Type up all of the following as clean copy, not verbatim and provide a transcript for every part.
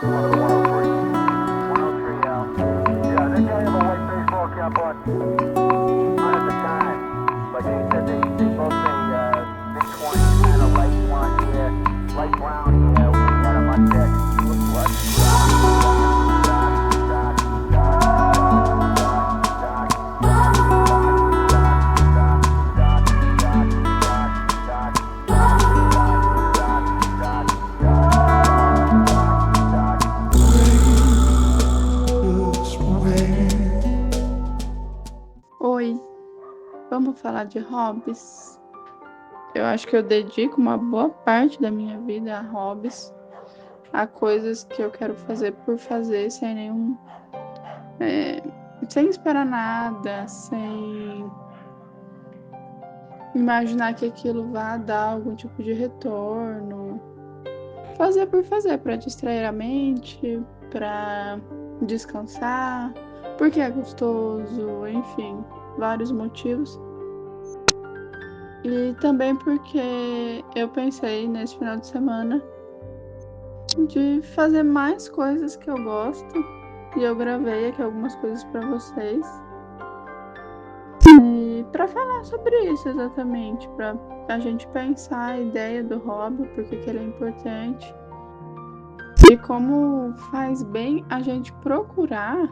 One of the 103. 103 out. Yeah, they got him a white baseball cap on. Not at the time, but they said they both say mid-20s, kind of light blonde hair, light brown hair. We had him on deck. Looked like Oi, vamos falar de hobbies? Eu acho que eu dedico uma boa parte da minha vida a hobbies, a coisas que eu quero fazer por fazer, sem esperar nada, sem imaginar que aquilo vá dar algum tipo de retorno. Fazer por fazer, para distrair a mente, para descansar, porque é gostoso, enfim, vários motivos. E também porque eu pensei nesse final de semana de fazer mais coisas que eu gosto. E eu gravei aqui algumas coisas para vocês. E para falar sobre isso exatamente, para a gente pensar a ideia do hobby, porque que ele é importante. E como faz bem a gente procurar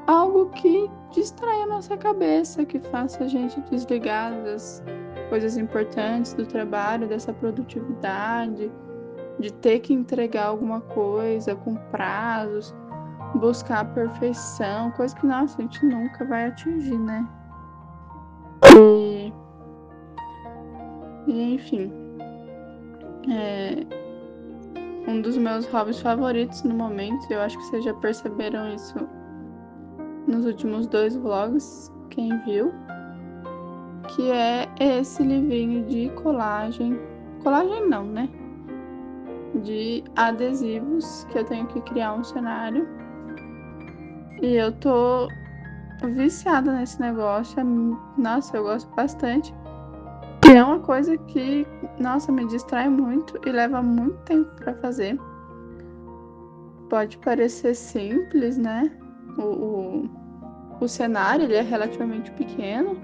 algo que distraia a nossa cabeça, que faça a gente desligar das coisas importantes do trabalho, dessa produtividade, de ter que entregar alguma coisa com prazos, buscar a perfeição, coisa que, nossa, a gente nunca vai atingir, né? E enfim, um dos meus hobbies favoritos no momento, eu acho que vocês já perceberam isso nos últimos 2 vlogs, quem viu, que é esse livrinho de colagem não, né? De adesivos, que eu tenho que criar um cenário. E eu tô viciada nesse negócio. Nossa, eu gosto bastante. E é uma coisa que, nossa, me distrai muito e leva muito tempo para fazer. Pode parecer simples, né? O cenário ele é relativamente pequeno,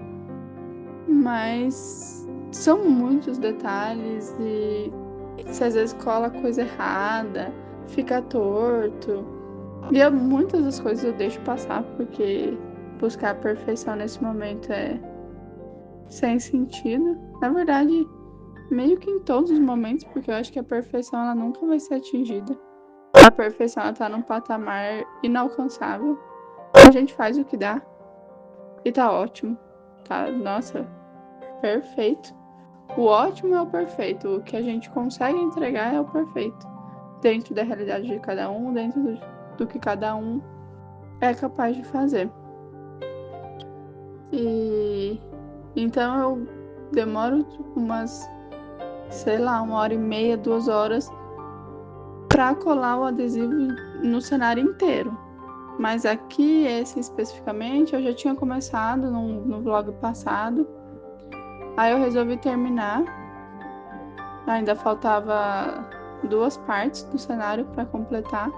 mas são muitos detalhes e se às vezes cola coisa errada, fica torto. E muitas das coisas eu deixo passar porque buscar a perfeição nesse momento é sem sentido. Na verdade, meio que em todos os momentos, porque eu acho que a perfeição ela nunca vai ser atingida. A perfeição ela tá num patamar inalcançável. A gente faz o que dá e tá ótimo. Tá, nossa, perfeito. O ótimo é o perfeito. O que a gente consegue entregar é o perfeito. Dentro da realidade de cada um, dentro do que cada um é capaz de fazer. E então eu demoro umas, sei lá, 1h30, 2 horas pra colar o adesivo no cenário inteiro. Mas aqui, esse especificamente, eu já tinha começado no vlog passado. Aí eu resolvi terminar. Ainda faltava 2 partes do cenário para completar.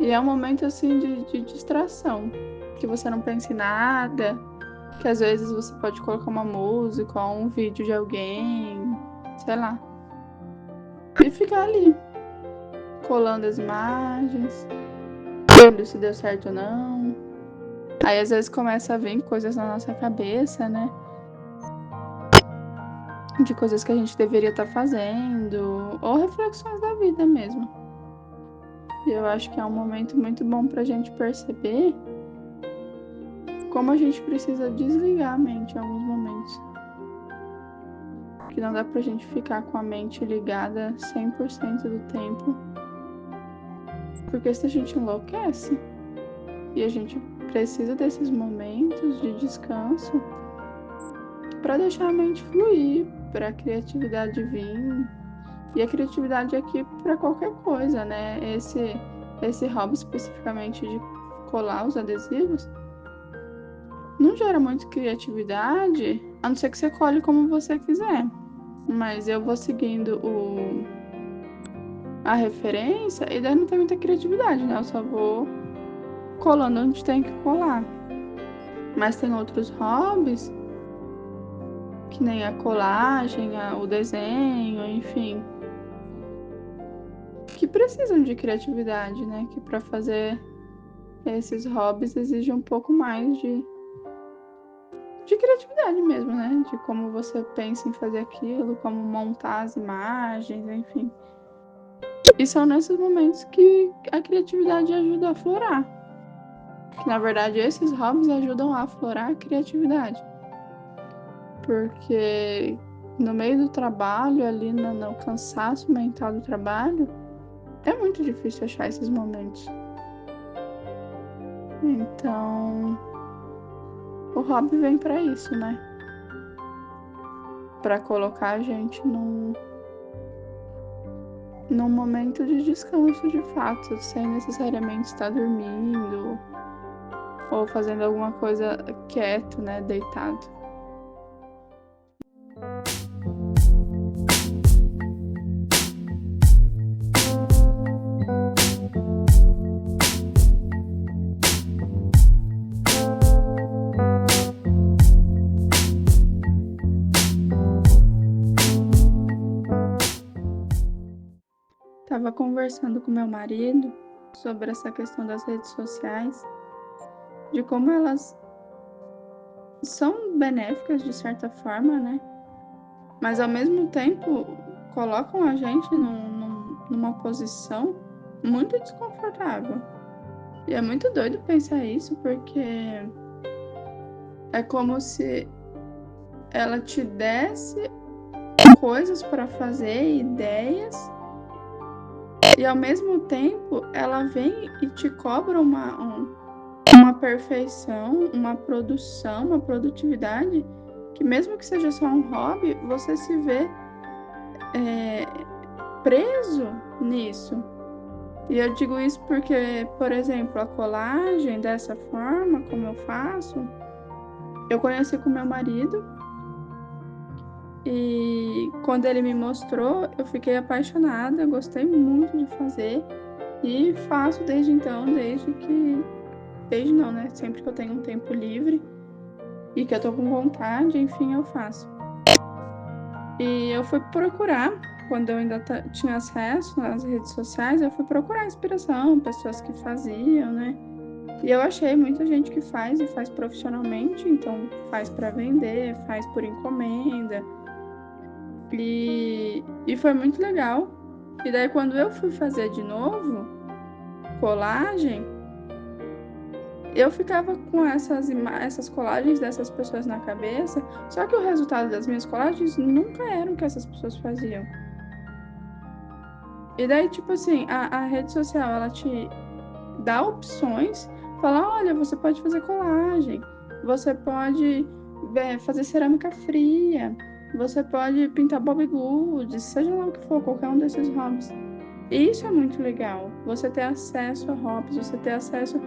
E é um momento assim de distração, que você não pensa em nada, que às vezes você pode colocar uma música ou um vídeo de alguém, sei lá, e ficar ali, colando as imagens, vendo se deu certo ou não. Aí às vezes começa a vir coisas na nossa cabeça, né? De coisas que a gente deveria estar fazendo, ou reflexões da vida mesmo. E eu acho que é um momento muito bom pra gente perceber como a gente precisa desligar a mente em alguns momentos. Que não dá pra gente ficar com a mente ligada 100% do tempo. Porque se a gente enlouquece. E a gente precisa desses momentos de descanso para deixar a mente fluir, para a criatividade vir. E a criatividade aqui para qualquer coisa, né? Esse hobby especificamente de colar os adesivos não gera muito criatividade, a não ser que você cole como você quiser. Mas eu vou seguindo a referência e daí não tem muita criatividade, né? Eu só vou colando onde tem que colar. Mas tem outros hobbies, que nem a colagem, o desenho, enfim, que precisam de criatividade, né? Que para fazer esses hobbies exige um pouco mais de criatividade mesmo, né? De como você pensa em fazer aquilo, como montar as imagens, enfim. E são nesses momentos que a criatividade ajuda a aflorar. Que, na verdade, esses hobbies ajudam a aflorar a criatividade. Porque no meio do trabalho, ali no cansaço mental do trabalho, é muito difícil achar esses momentos. Então, o hobby vem para isso, né? Para colocar a gente num momento de descanso de fato, sem necessariamente estar dormindo ou fazendo alguma coisa quieto, né, deitado. Estava conversando com meu marido sobre essa questão das redes sociais, de como elas são benéficas de certa forma, né? Mas ao mesmo tempo colocam a gente numa posição muito desconfortável. E é muito doido pensar isso, porque é como se ela te desse coisas para fazer, ideias, e ao mesmo tempo ela vem e te cobra uma perfeição, uma produção, uma produtividade, que mesmo que seja só um hobby, você se vê preso nisso. E eu digo isso porque, por exemplo, a colagem dessa forma, como eu faço, eu conheci com meu marido e quando ele me mostrou, eu fiquei apaixonada, gostei muito de fazer e faço desde então, desde não, né? Sempre que eu tenho um tempo livre e que eu tô com vontade, enfim, eu faço. E eu fui procurar, quando eu ainda tinha acesso nas redes sociais, eu fui procurar inspiração, pessoas que faziam, né? E eu achei muita gente que faz e faz profissionalmente, então faz para vender, faz por encomenda. E foi muito legal. E daí quando eu fui fazer de novo colagem, eu ficava com essas colagens dessas pessoas na cabeça, só que o resultado das minhas colagens nunca era o que essas pessoas faziam. E daí, tipo assim, a rede social, ela te dá opções, fala, olha, você pode fazer colagem, você pode fazer cerâmica fria, você pode pintar bobbleheads, seja lá o que for, qualquer um desses hobbies. E isso é muito legal, você ter acesso a hobbies, você ter acesso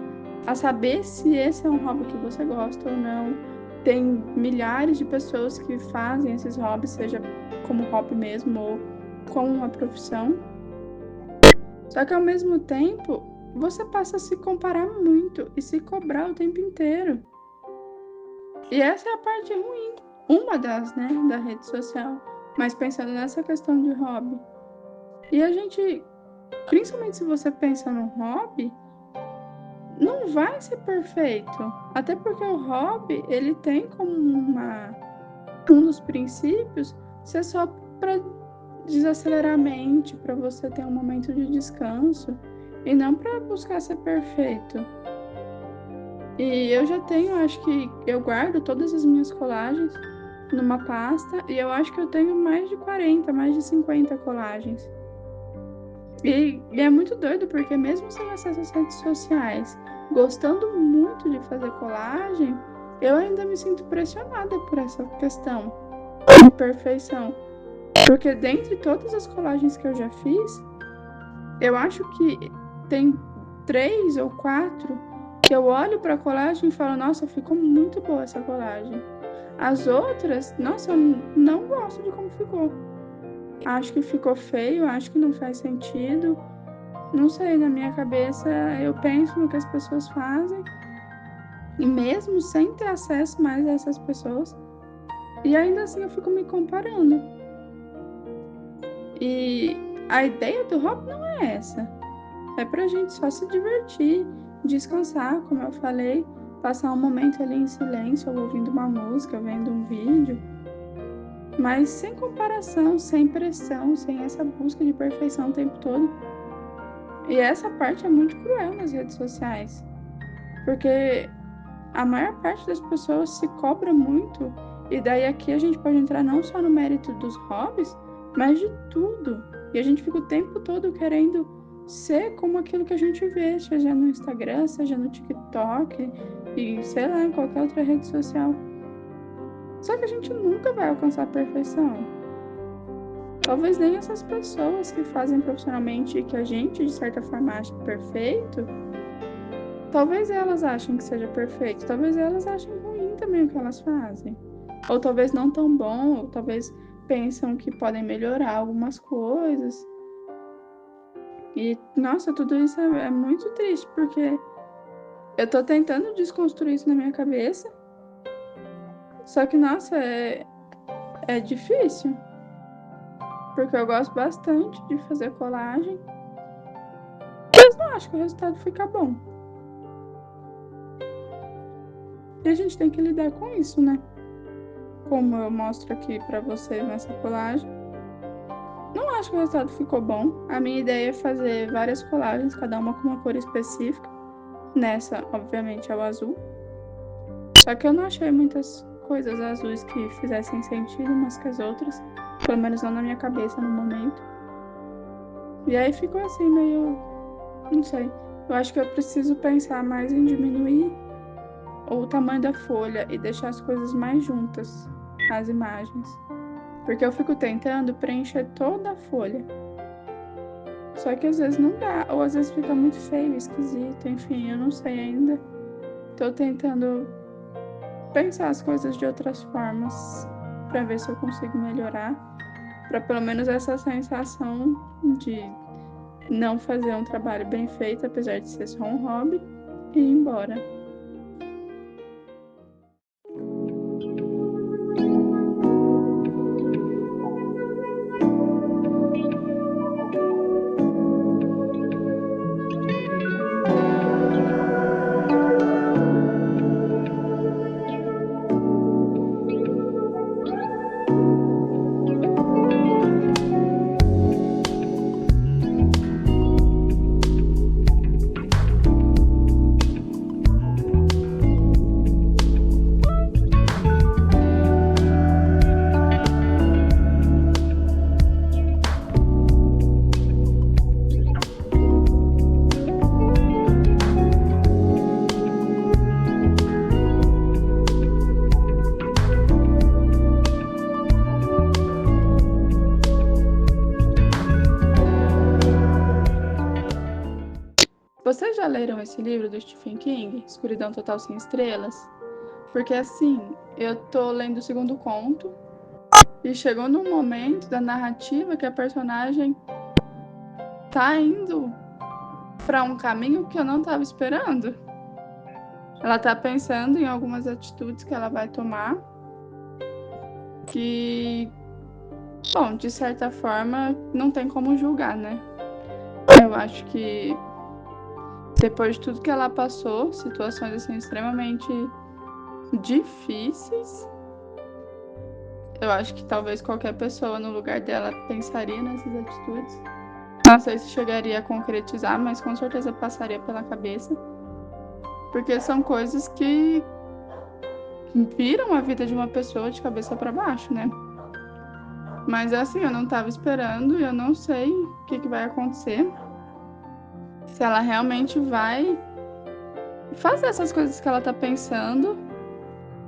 a saber se esse é um hobby que você gosta ou não. Tem milhares de pessoas que fazem esses hobbies, seja como hobby mesmo ou como uma profissão. Só que ao mesmo tempo, você passa a se comparar muito e se cobrar o tempo inteiro. E essa é a parte ruim, uma das, né, da rede social. Mas pensando nessa questão de hobby. E a gente, principalmente se você pensa no hobby, não vai ser perfeito. Até porque o hobby, ele tem como um dos princípios ser só para desacelerar a mente, para você ter um momento de descanso e não para buscar ser perfeito. E eu já tenho, acho que eu guardo todas as minhas colagens numa pasta e eu acho que eu tenho mais de 40, mais de 50 colagens. E é muito doido porque mesmo sem acesso às redes sociais, gostando muito de fazer colagem, eu ainda me sinto pressionada por essa questão de perfeição. Porque dentre todas as colagens que eu já fiz, eu acho que tem 3 ou 4 que eu olho para a colagem e falo, nossa, ficou muito boa essa colagem. As outras, nossa, eu não gosto de como ficou. acho que ficou feio, acho que não faz sentido. Não sei, na minha cabeça eu penso no que as pessoas fazem, e mesmo sem ter acesso mais a essas pessoas, e ainda assim eu fico me comparando. E a ideia do hobby não é essa. É pra gente só se divertir, descansar, como eu falei, passar um momento ali em silêncio, ou ouvindo uma música, vendo um vídeo, mas sem comparação, sem pressão, sem essa busca de perfeição o tempo todo. E essa parte é muito cruel nas redes sociais, porque a maior parte das pessoas se cobra muito, e daí aqui a gente pode entrar não só no mérito dos hobbies, mas de tudo. E a gente fica o tempo todo querendo ser como aquilo que a gente vê, seja no Instagram, seja no TikTok e sei lá, em qualquer outra rede social. Só que a gente nunca vai alcançar a perfeição. Talvez nem essas pessoas que fazem profissionalmente e que a gente, de certa forma, acha perfeito, talvez elas achem que seja perfeito, talvez elas achem ruim também o que elas fazem. Ou talvez não tão bom, ou talvez pensam que podem melhorar algumas coisas. E, nossa, tudo isso é muito triste, porque eu tô tentando desconstruir isso na minha cabeça, só que, nossa, é difícil, porque eu gosto bastante de fazer colagem, mas não acho que o resultado fica bom. E a gente tem que lidar com isso, né? Como eu mostro aqui pra vocês nessa colagem. Não acho que o resultado ficou bom. A minha ideia é fazer várias colagens, cada uma com uma cor específica. Nessa, obviamente, é o azul. Só que eu não achei muitas coisas azuis que fizessem sentido umas que as outras. Pelo menos não na minha cabeça no momento. E aí ficou assim, meio... Não sei. Eu acho que eu preciso pensar mais em diminuir o tamanho da folha e deixar as coisas mais juntas, as imagens. Porque eu fico tentando preencher toda a folha. Só que às vezes não dá, ou às vezes fica muito feio, esquisito, enfim, eu não sei ainda. Tô tentando pensar as coisas de outras formas pra ver se eu consigo melhorar, pra pelo menos essa sensação de não fazer um trabalho bem feito, apesar de ser só um hobby, e ir embora. Vocês já leram esse livro do Stephen King, Escuridão Total Sem Estrelas? Porque assim, eu tô lendo o segundo conto e chegou num momento da narrativa que a personagem tá indo pra um caminho que eu não tava esperando. Ela tá pensando em algumas atitudes que ela vai tomar que, bom, de certa forma, não tem como julgar, né? Eu acho que depois de tudo que ela passou, situações assim extremamente difíceis, eu acho que talvez qualquer pessoa no lugar dela pensaria nessas atitudes. Não sei se chegaria a concretizar, mas com certeza passaria pela cabeça. Porque são coisas que viram a vida de uma pessoa de cabeça para baixo, né? Mas assim, eu não tava esperando e eu não sei o que vai acontecer. Se ela realmente vai fazer essas coisas que ela tá pensando.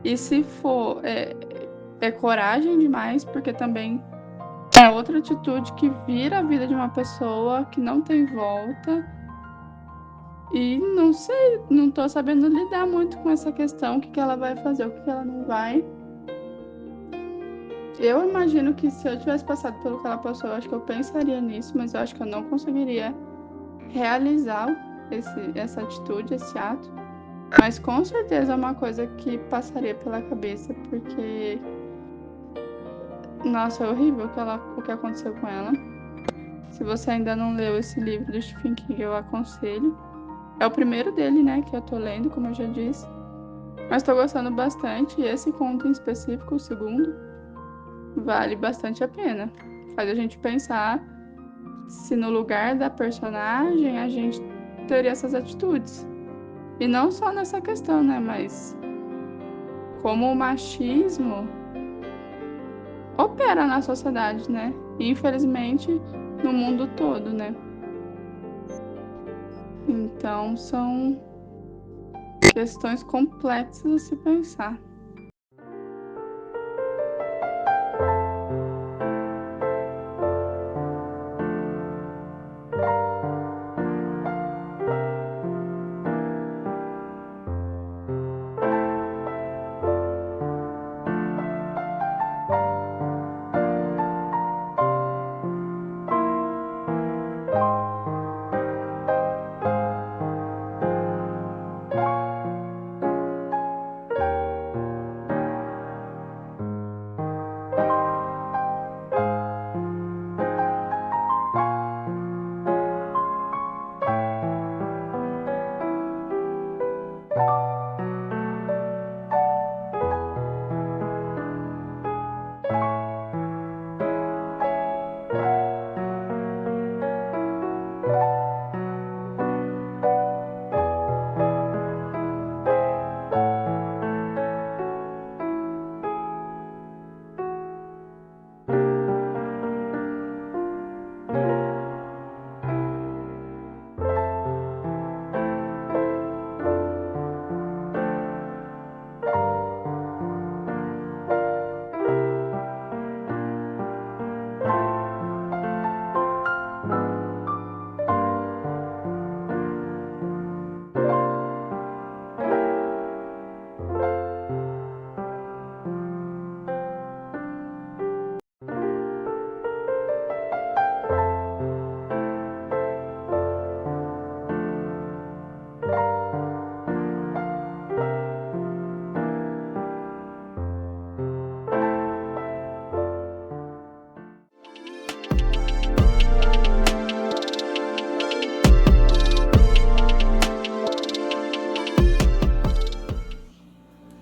E se for, é coragem demais, porque também é outra atitude que vira a vida de uma pessoa que não tem volta. E não sei, não tô sabendo lidar muito com essa questão, o que ela vai fazer, o que ela não vai. Eu imagino que se eu tivesse passado pelo que ela passou, eu acho que eu pensaria nisso, mas eu acho que eu não conseguiria realizar essa atitude, esse ato. Mas com certeza é uma coisa que passaria pela cabeça, porque, nossa, é horrível o que aconteceu com ela. Se você ainda não leu esse livro do Stephen King, eu aconselho. É o primeiro dele, né, que eu tô lendo, como eu já disse. Mas tô gostando bastante, e esse conto em específico, o segundo, vale bastante a pena. Faz a gente pensar se no lugar da personagem a gente teria essas atitudes. E não só nessa questão, né, mas como o machismo opera na sociedade, né? E, infelizmente, no mundo todo, né? Então, são questões complexas a se pensar.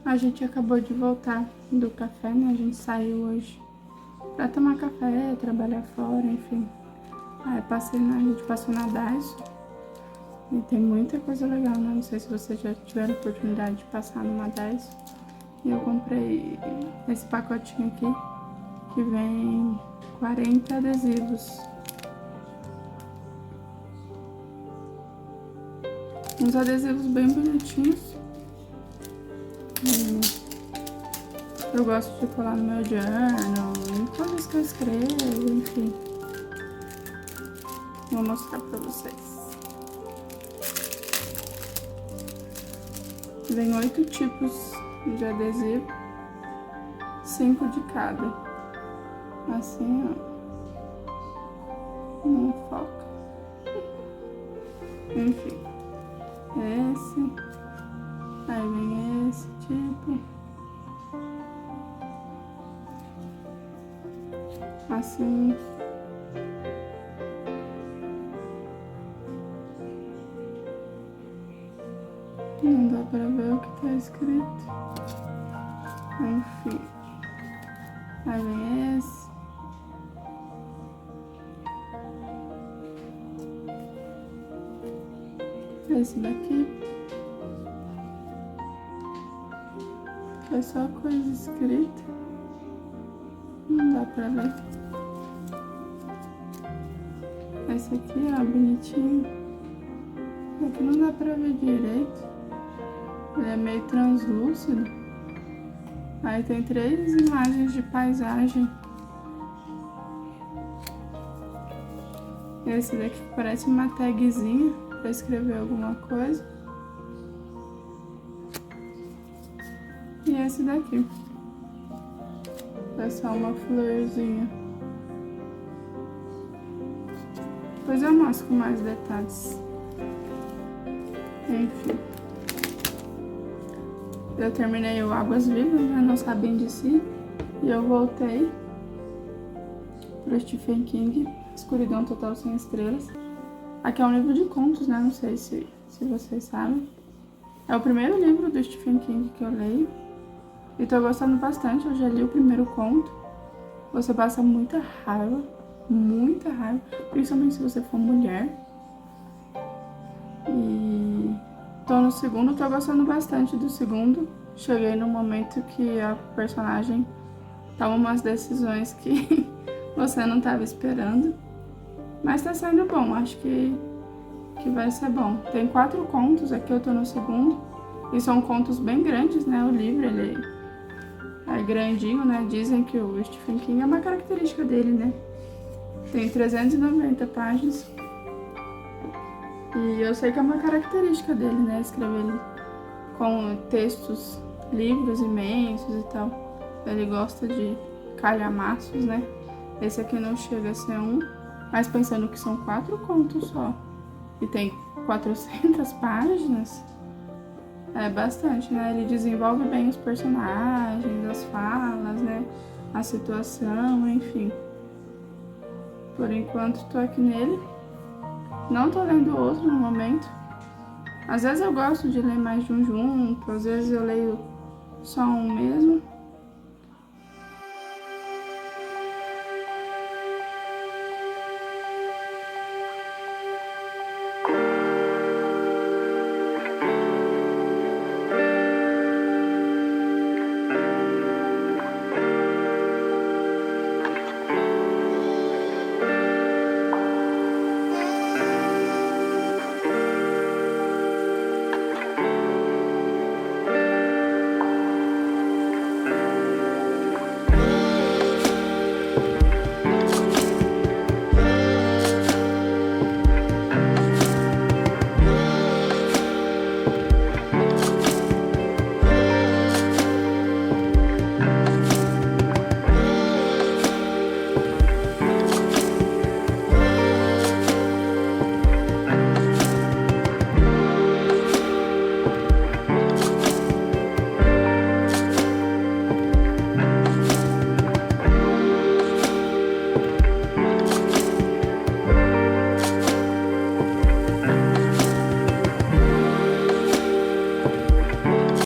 A gente acabou de voltar do café, né? A gente saiu hoje pra tomar café, trabalhar fora, enfim. Aí a gente passou na Daiso e tem muita coisa legal, né? Não sei se vocês já tiveram oportunidade de passar numa Daiso. E eu comprei esse pacotinho aqui, que vem 40 adesivos. Uns adesivos bem bonitinhos. Eu gosto de colar no meu journal, em coisas que eu escrevo, enfim. Vou mostrar pra vocês. Vem 8 tipos de adesivo, 5 de cada. Assim, ó. Não foca. Enfim. Esse. Aí vem esse tipo. Assim. Não dá pra ver o que tá escrito. Enfim. Aí vem esse. Esse daqui. É só coisa escrita. Não dá pra ver. Esse aqui, ó, bonitinho. Aqui não dá pra ver direito. Ele é meio translúcido. Aí tem 3 imagens de paisagem. Esse daqui parece uma tagzinha pra escrever alguma coisa. E esse daqui. É só uma florzinha. Depois eu mostro com mais detalhes. Enfim. Eu terminei o Águas Vivas, né? Não Sabem de Si. E eu voltei pro Stephen King, Escuridão Total Sem Estrelas. Aqui é um livro de contos, né? Não sei se vocês sabem. É o primeiro livro do Stephen King que eu leio. E tô gostando bastante. Eu já li o primeiro conto. Você passa muita raiva. Muita raiva. Principalmente se você for mulher. E tô no segundo. Tô gostando bastante do segundo. Cheguei no momento que a personagem toma umas decisões que você não tava esperando. Mas tá sendo bom. Acho que vai ser bom. Tem 4 contos. Aqui eu tô no segundo. E são contos bem grandes, né? O livro, ele é grandinho, né? Dizem que o Stephen King é uma característica dele, né? Tem 390 páginas. E eu sei que é uma característica dele, né? Escrever com textos, livros imensos e tal. Ele gosta de calhamaços, né? Esse aqui não chega a ser um, mas pensando que são 4 contos só. E tem 400 páginas. É bastante, né? Ele desenvolve bem os personagens, as falas, né? A situação, enfim. Por enquanto tô aqui nele. Não tô lendo outro no momento. Às vezes eu gosto de ler mais de um junto, às vezes eu leio só um mesmo.